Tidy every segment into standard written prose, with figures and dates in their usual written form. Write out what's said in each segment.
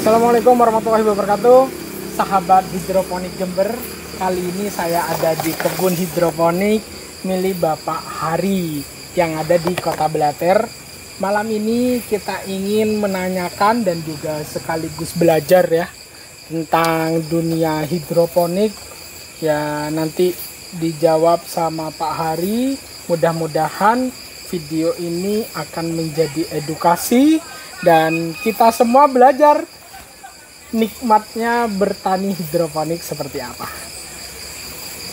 Assalamualaikum warahmatullahi wabarakatuh, sahabat hidroponik Jember. Kali ini saya ada di kebun hidroponik milik Bapak Hari yang ada di Kota Blater. Malam ini kita ingin menanyakan dan juga sekaligus belajar ya tentang dunia hidroponik. Ya nanti dijawab sama Pak Hari. Mudah-mudahan video ini akan menjadi edukasi dan kita semua belajar nikmatnya bertani hidroponik seperti apa.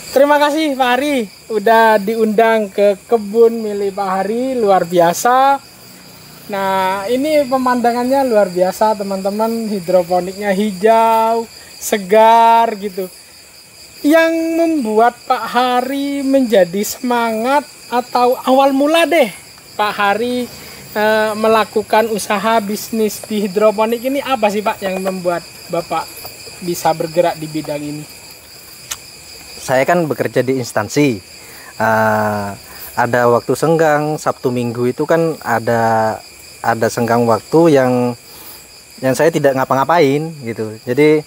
Terima kasih Pak Hari udah diundang ke kebun milik Pak Hari, luar biasa. Nah ini pemandangannya luar biasa teman-teman, hidroponiknya hijau, segar gitu. Yang membuat Pak Hari menjadi semangat atau awal mula deh Pak Hari melakukan usaha bisnis di hidroponik ini apa sih Pak yang membuat Bapak bisa bergerak di bidang ini? Saya kan bekerja di instansi, ada waktu senggang Sabtu Minggu itu kan ada senggang waktu yang saya tidak ngapa-ngapain gitu. Jadi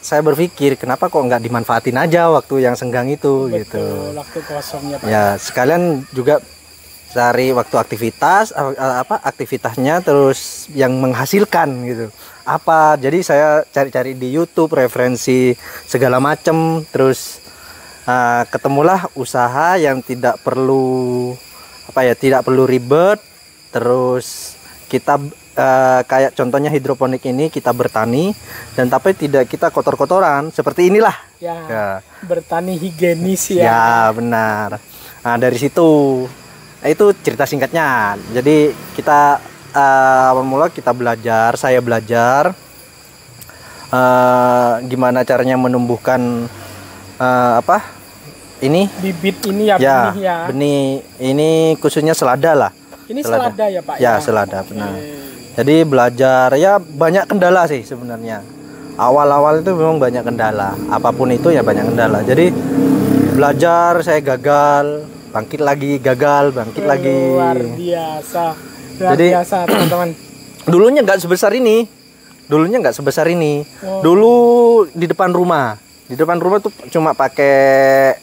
saya berpikir kenapa kok nggak dimanfaatin aja waktu yang senggang itu. Betul, gitu. Waktu kosongnya Pak. Ya sekalian juga cari waktu aktivitasnya terus yang menghasilkan gitu apa. Jadi saya cari-cari di YouTube referensi segala macam, terus ketemulah usaha yang tidak perlu tidak perlu ribet. Terus kita kayak contohnya hidroponik ini kita bertani dan tapi tidak kita kotor-kotoran seperti inilah ya. Bertani higienis ya. Ya benar. Nah dari situ itu cerita singkatnya. Jadi kita mula kita belajar, saya belajar gimana caranya menumbuhkan ini bibit ini ya, benih ya. Benih ini khususnya selada lah. Ini selada ya Pak ya? Selada benar. Jadi belajar ya banyak kendala sih sebenarnya. Awal-awal itu memang banyak kendala. Apapun itu ya banyak kendala. Jadi belajar saya gagal, bangkit lagi, gagal, bangkit lagi. Luar biasa. Luar biasa teman-teman. Dulunya nggak sebesar ini. Oh. Dulu di depan rumah. Di depan rumah tuh cuma pakai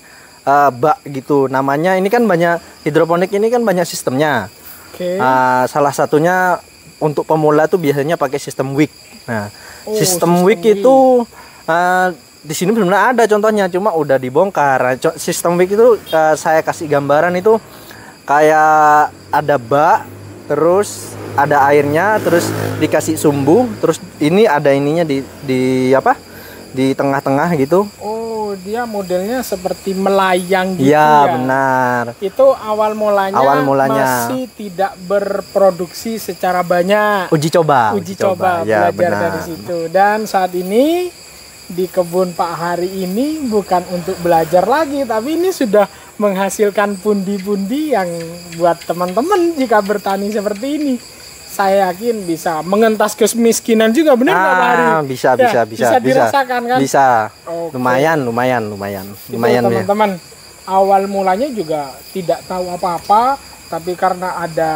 bak gitu. Namanya ini kan banyak hidroponik ini kan banyak sistemnya. Okay. Salah satunya untuk pemula tuh biasanya pakai sistem wick. Nah, sistem wick itu di sini sebenarnya ada contohnya, cuma udah dibongkar. Sistem wick itu saya kasih gambaran itu kayak ada bak, terus ada airnya, terus dikasih sumbu, terus ini ada ininya di tengah-tengah gitu. Oh, dia modelnya seperti melayang gitu ya? Ya, benar. Itu awal mulanya masih tidak berproduksi secara banyak. Uji coba Ya, belajar benar. Dari situ. Dan saat ini di kebun Pak Hari ini bukan untuk belajar lagi, tapi ini sudah menghasilkan pundi-pundi yang buat teman-teman jika bertani seperti ini. Saya yakin bisa mengentas kemiskinan juga, benar nggak Pak Hari? Bisa dirasakan kan? Bisa. Okay. Lumayan teman-teman. Awal mulanya juga tidak tahu apa-apa, tapi karena ada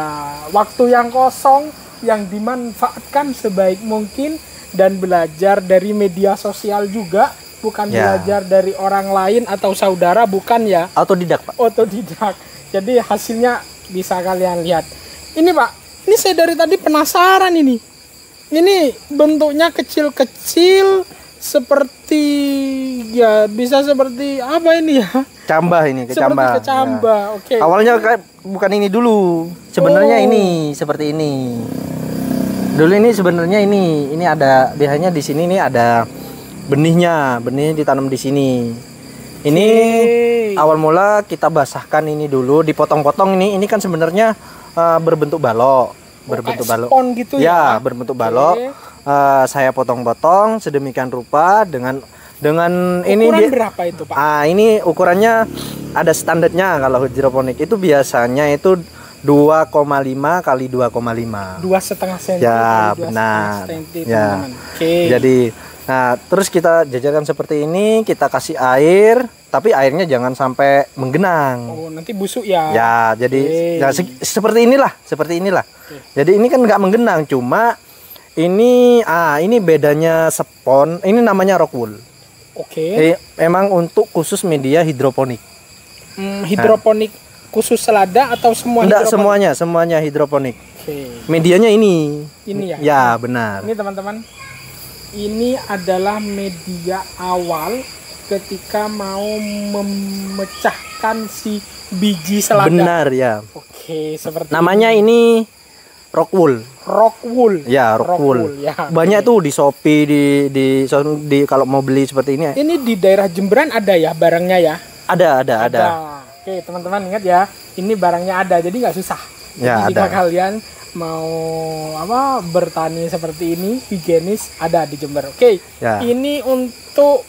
waktu yang kosong yang dimanfaatkan sebaik mungkin dan belajar dari media sosial juga, bukan belajar dari orang lain atau saudara, bukan ya. Otodidak Pak. Otodidak. Jadi hasilnya bisa kalian lihat. Ini Pak, ini saya dari tadi penasaran ini. Ini bentuknya kecil-kecil seperti ya bisa seperti apa ini ya? Kecambah ini, kecambah. Seperti kecambah. Ya. Oke. Awalnya bukan ini dulu. Sebenarnya ini seperti ini. Dulu ini sebenarnya ini ada biasanya di sini nih ada benihnya ditanam di sini. Ini awal mula kita basahkan ini dulu, dipotong-potong ini kan sebenarnya berbentuk balok, spon gitu ya. Berbentuk balok. Saya potong-potong sedemikian rupa dengan ini berapa itu Pak? Ini ukurannya ada standarnya. Kalau hidroponik itu biasanya itu 2,5 kali 2,5. 2,5 cm. Ya, benar. Ya. Okay. Jadi, nah, terus kita jajarkan seperti ini, kita kasih air, tapi airnya jangan sampai menggenang. Oh, nanti busuk ya. Ya, jadi seperti inilah. Okay. Jadi ini kan nggak menggenang, cuma Ini bedanya spon. Ini namanya rockwool. Oke. Emang untuk khusus media hidroponik. Hidroponik khusus selada atau semua? Enggak, hidroponik? semuanya hidroponik. Oke. Medianya ini. Ini ya. Ya, benar. Ini teman-teman. Ini adalah media awal ketika mau memecahkan si biji selada. Benar ya. Oke, seperti namanya ini rockwool. Rockwool. Ya, rockwool. Ya, banyak tuh di Shopee di kalau mau beli seperti ini. Ini di daerah Jemberan ada ya barangnya ya? Ada. Oke, teman-teman ingat ya, ini barangnya ada, jadi nggak susah. Ya, jadi jika ada. kalian mau bertani seperti ini, higienis, ada di Jember. Oke, Ya. ini untuk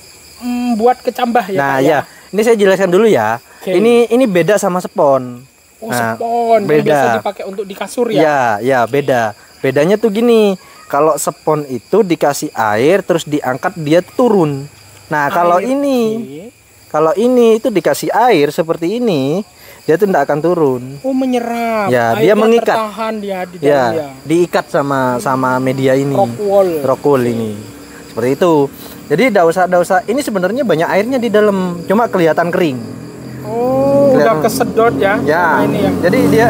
buat kecambah ya, Nah, Pak, ya. Ini saya jelaskan dulu ya. Oke. Ini beda sama spon. Oh, Nah, spon yang beda. biasa dipakai untuk di kasur ya? Ya, beda. Bedanya tuh gini. Kalau spon itu dikasih air terus diangkat dia turun. Nah, kalau Air, ini oke. kalau ini itu dikasih air seperti ini, dia tuh tidak akan turun. Oh, menyerap. Ya, Airnya dia mengikat. tertahan dia di dalam Ya, ya. diikat sama media ini. Rockwool. Ini. Seperti itu. Jadi enggak usah. Ini sebenarnya banyak airnya di dalam, cuma kelihatan kering. Oh, udah Kelihatan. kesedot ya? Ya. Sama ini ya. Jadi dia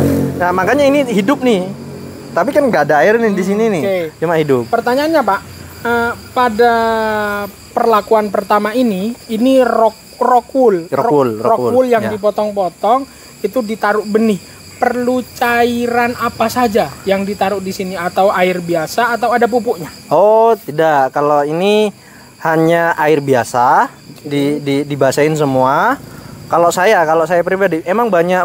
makanya ini hidup nih. Tapi kan nggak ada air nih di sini nih. Oke. Cuma hidup. Pertanyaannya Pak, pada perlakuan pertama ini rockwool yang ya. dipotong-potong itu ditaruh benih. Perlu cairan apa saja yang ditaruh di sini, atau air biasa atau ada pupuknya? Oh, tidak. Kalau ini hanya air biasa, dibasahin semua. Kalau saya pribadi emang banyak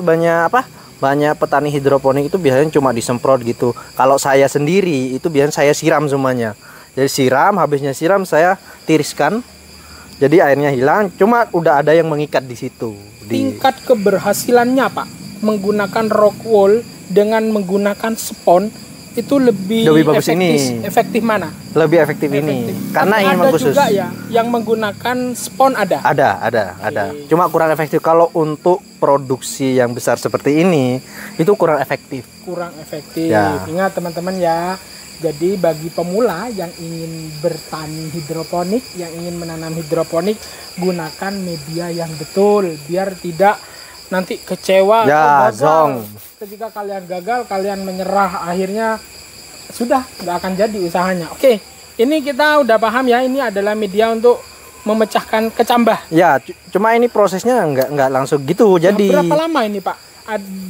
petani hidroponik itu biasanya cuma disemprot gitu. Kalau saya sendiri itu biasanya saya siram semuanya. Jadi habisnya siram saya tiriskan. Jadi airnya hilang, cuma udah ada yang mengikat di situ. Tingkat keberhasilannya Pak menggunakan rockwool dengan menggunakan spon itu lebih bagus efektif mana? Lebih efektif ini. Karena tapi ini ada memang khusus. juga ya yang menggunakan spon ada. Ada. Cuma kurang efektif. Kalau untuk produksi yang besar seperti ini itu kurang efektif. Ya. Ingat teman-teman ya. Jadi bagi pemula yang ingin bertani hidroponik, yang ingin menanam hidroponik, gunakan media yang betul biar tidak nanti kecewa Ya, atau gagal. zong. Ketika kalian gagal, kalian menyerah, akhirnya sudah nggak akan jadi usahanya. Oke, ini kita udah paham ya, ini adalah media untuk memecahkan kecambah. Ya, cuma ini prosesnya nggak langsung gitu. Jadi berapa lama ini Pak?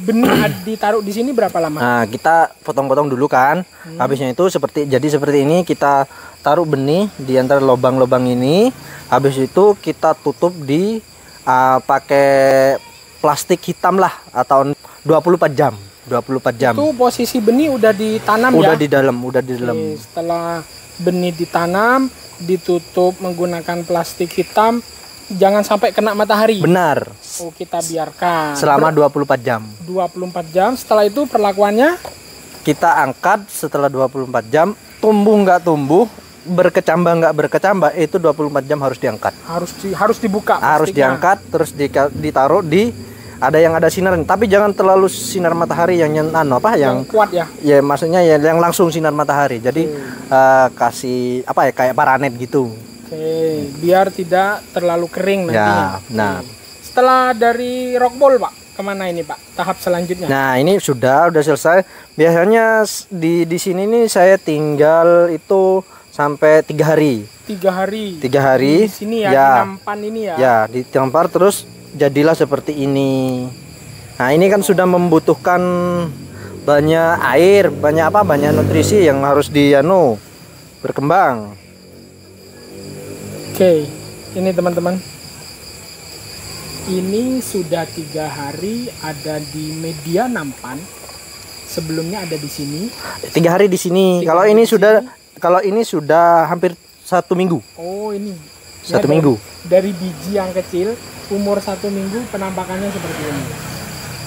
Benih ditaruh di sini berapa lama? Nah, kita potong-potong dulu kan. Habisnya itu seperti ini, kita taruh benih di antara lubang-lubang ini. Habis itu kita tutup di pakai plastik hitam lah, atau 24 jam. Itu posisi benih udah ditanam udah ya? di dalam. Oke, setelah benih ditanam, ditutup menggunakan plastik hitam, jangan sampai kena matahari. Benar. Oh, kita biarkan Selama 24 jam. 24 jam. Setelah itu perlakuannya Kita angkat setelah 24 jam, tumbuh nggak tumbuh, berkecambah nggak berkecambah, itu 24 jam harus diangkat. harus dibuka. Harus plastiknya. diangkat, terus ditaruh di ada sinar, tapi jangan terlalu sinar matahari yang yang kuat ya. Ya maksudnya ya yang langsung sinar matahari. Jadi kasih kayak paranet gitu. Oke, biar tidak terlalu kering nantinya. Ya, nah. Setelah dari rockwool Pak, kemana ini Pak? Tahap selanjutnya? Nah, ini udah selesai. Biasanya di sini nih saya tinggal itu sampai 3 hari. 3 hari. 3 hari. Di sini ya, Ya. di nampan ini ya. Ya, ditampar terus jadilah seperti ini. Nah, ini kan sudah membutuhkan banyak air, banyak nutrisi yang harus berkembang. Oke, ini teman-teman. Ini sudah 3 hari ada di media nampan. Sebelumnya ada di sini. 3 hari di sini. 3 Kalau hari ini di sudah sini. hampir 1 minggu. Oh, ini. 1 Ya, minggu. Dari biji yang kecil, umur 1 minggu penampakannya seperti ini.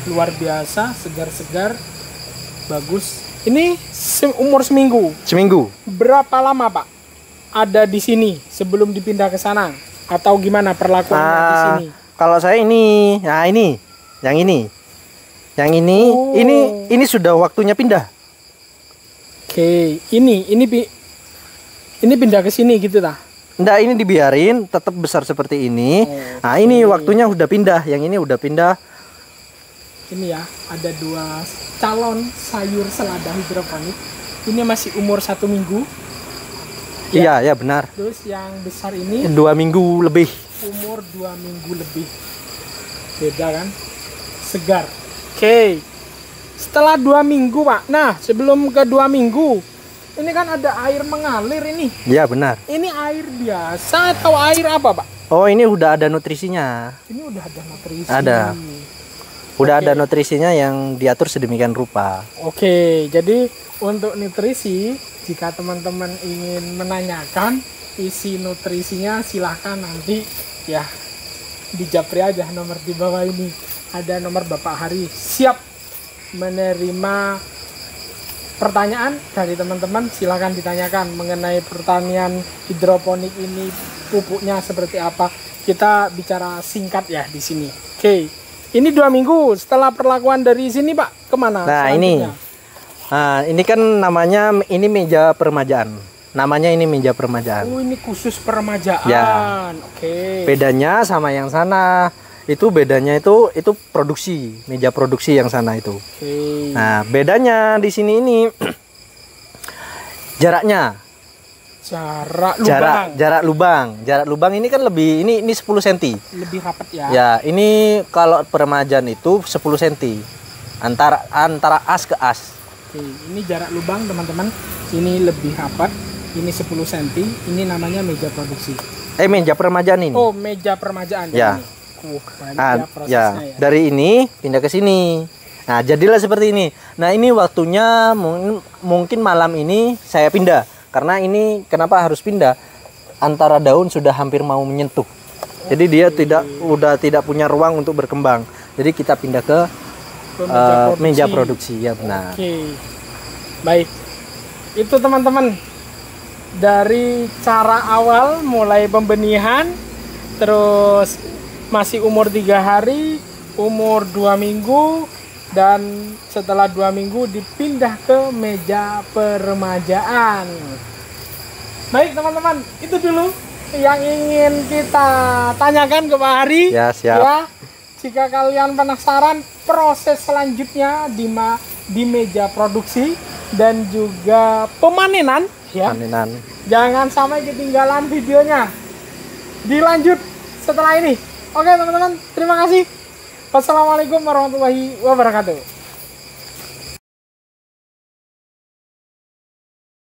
Luar biasa, segar-segar, bagus. Ini umur seminggu. Seminggu. Berapa lama Pak ada di sini sebelum dipindah ke sana? Atau gimana perlakuannya di sini? Kalau saya ini, yang ini Oh. sudah waktunya pindah. Oke, ini Ini pindah ke sini gitu tah? Nggak, ini dibiarin tetap besar seperti ini. Nah, ini waktunya udah pindah. Yang ini udah pindah. Ini ya, ada 2 calon sayur selada hidroponik. Ini masih umur 1 minggu. Iya, ya benar. Terus yang besar ini 2 minggu lebih. umur 2 minggu lebih. Beda kan? Segar. Oke. Setelah 2 minggu, Pak. Nah, sebelum ke 2 minggu, ini kan ada air mengalir ini. Iya, benar. Ini air biasa atau air apa, Pak? Oh, ini udah ada nutrisinya. Ini udah ada nutrisi. Ada. Udah Oke. ada nutrisinya yang diatur sedemikian rupa. Oke, jadi untuk nutrisi, jika teman-teman ingin menanyakan isi nutrisinya, silahkan nanti ya di Japri aja, nomor di bawah ini ada nomor Bapak Hari, siap menerima pertanyaan dari teman-teman. Silahkan ditanyakan mengenai pertanian hidroponik ini, pupuknya seperti apa. Kita bicara singkat ya di sini. Oke. Ini 2 minggu setelah perlakuan dari sini, Pak, kemana? Nah, ini. Nah, ini kan namanya ini meja peremajaan. Namanya ini meja peremajaan. Oh, ini khusus peremajaan. Ya. Oke. Bedanya sama yang sana. Itu bedanya itu produksi, meja produksi yang sana itu. Oke. Nah, bedanya di sini ini jaraknya. Jarak lubang. Jarak lubang ini kan lebih ini 10 cm. Lebih rapat ya. Ya, ini kalau peremajaan itu 10 cm. Antara as ke as. Oke, ini jarak lubang, teman-teman. Ini lebih rapat. Ini 10 cm. Ini namanya meja produksi. Meja peremajaan ini. Oh, meja peremajaan Ya. ini. Banyak Ah, ya prosesnya ya. Dari ini pindah ke sini. Nah, jadilah seperti ini. Nah, ini waktunya mungkin malam ini saya pindah. Karena ini kenapa harus pindah? Antara daun sudah hampir mau menyentuh. Jadi dia udah tidak punya ruang untuk berkembang. Jadi kita pindah ke meja produksi. Ya benar. Oke. Baik. Itu teman-teman, dari cara awal mulai pembenihan, terus masih umur 3 hari, umur 2 minggu, dan setelah 2 minggu dipindah ke meja peremajaan. Baik teman-teman, itu dulu yang ingin kita tanyakan ke Pak Hari. Ya, siap. Ya, jika kalian penasaran proses selanjutnya di meja produksi dan juga pemanenan, ya, Panenan. jangan sampai ketinggalan videonya. Dilanjut setelah ini. Oke teman-teman, terima kasih. Wassalamualaikum warahmatullahi wabarakatuh.